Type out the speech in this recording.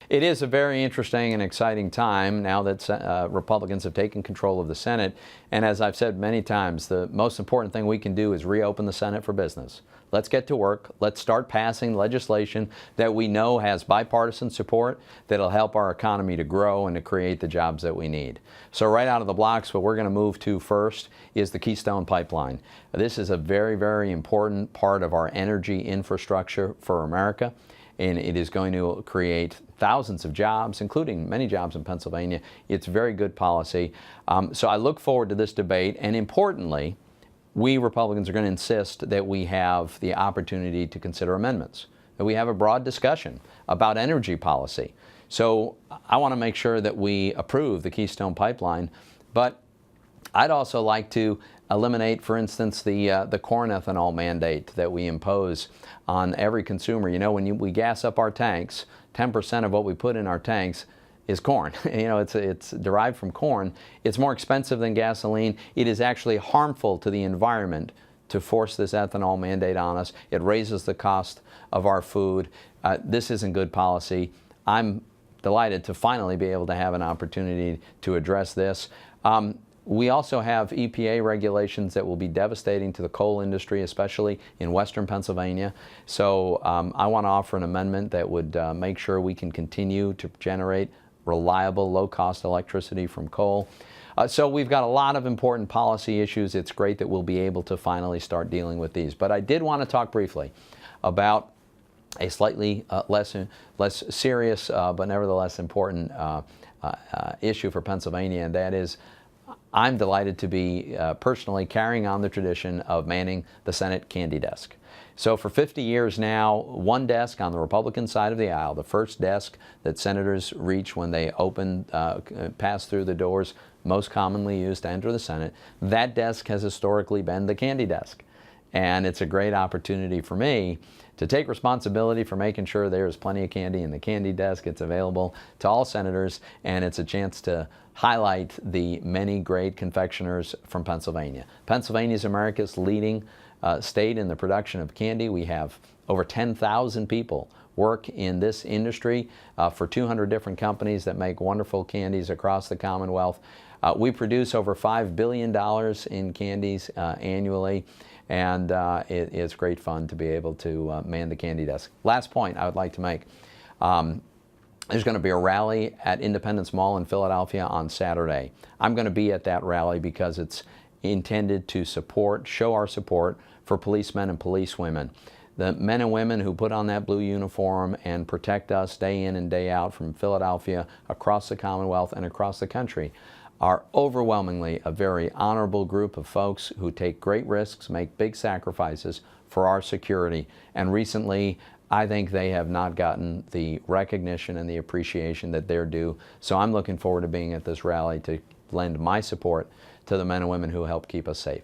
It is a very interesting and exciting time now that Republicans have taken control of the Senate. And as I've said many times, the most important thing we can do is reopen the Senate for business. Let's get to work. Let's start passing legislation that we know has bipartisan support that'll help our economy to grow and to create the jobs that we need. So right out of the blocks, what we're going to move to first is the Keystone Pipeline. This is a very, very important part of our energy infrastructure for America, and it is going to create thousands of jobs, including many jobs in Pennsylvania. It's very good policy. So I look forward to this debate, and importantly, we Republicans are going to insist that we have the opportunity to consider amendments, that we have a broad discussion about energy policy. So I want to make sure that we approve the Keystone Pipeline, but I'd also like to eliminate, for instance, the corn ethanol mandate that we impose on every consumer. You know, when we gas up our tanks, 10% of what we put in our tanks is corn. You know, it's derived from corn. It's more expensive than gasoline. It is actually harmful to the environment to force this ethanol mandate on us. It raises the cost of our food. This isn't good policy. I'm delighted to finally be able to have an opportunity to address this. We also have EPA regulations that will be devastating to the coal industry, especially in western Pennsylvania. So I want to offer an amendment that would make sure we can continue to generate reliable, low-cost electricity from coal. So we've got a lot of important policy issues. It's great that we'll be able to finally start dealing with these. But I did want to talk briefly about a slightly less serious but nevertheless important issue for Pennsylvania, and that is I'm delighted to be personally carrying on the tradition of manning the Senate candy desk. So for 50 years now, one desk on the Republican side of the aisle, the first desk that senators reach when they pass through the doors most commonly used to enter the Senate, that desk has historically been the candy desk. And it's a great opportunity for me to take responsibility for making sure there's plenty of candy in the candy desk. It's available to all senators, and it's a chance to highlight the many great confectioners from Pennsylvania. Pennsylvania is America's leading state in the production of candy. We have over 10,000 people work in this industry for 200 different companies that make wonderful candies across the Commonwealth. We produce over $5 billion in candies annually, and it's great fun to be able to man the candy desk. Last point I would like to make. There's going to be a rally at Independence Mall in Philadelphia on Saturday. I'm going to be at that rally because it's intended to show our support for policemen and policewomen. The men and women who put on that blue uniform and protect us day in and day out from Philadelphia, across the Commonwealth, and across the country are overwhelmingly a very honorable group of folks who take great risks, make big sacrifices for our security. And recently, I think they have not gotten the recognition and the appreciation that they're due. So I'm looking forward to being at this rally to lend my support to the men and women who help keep us safe.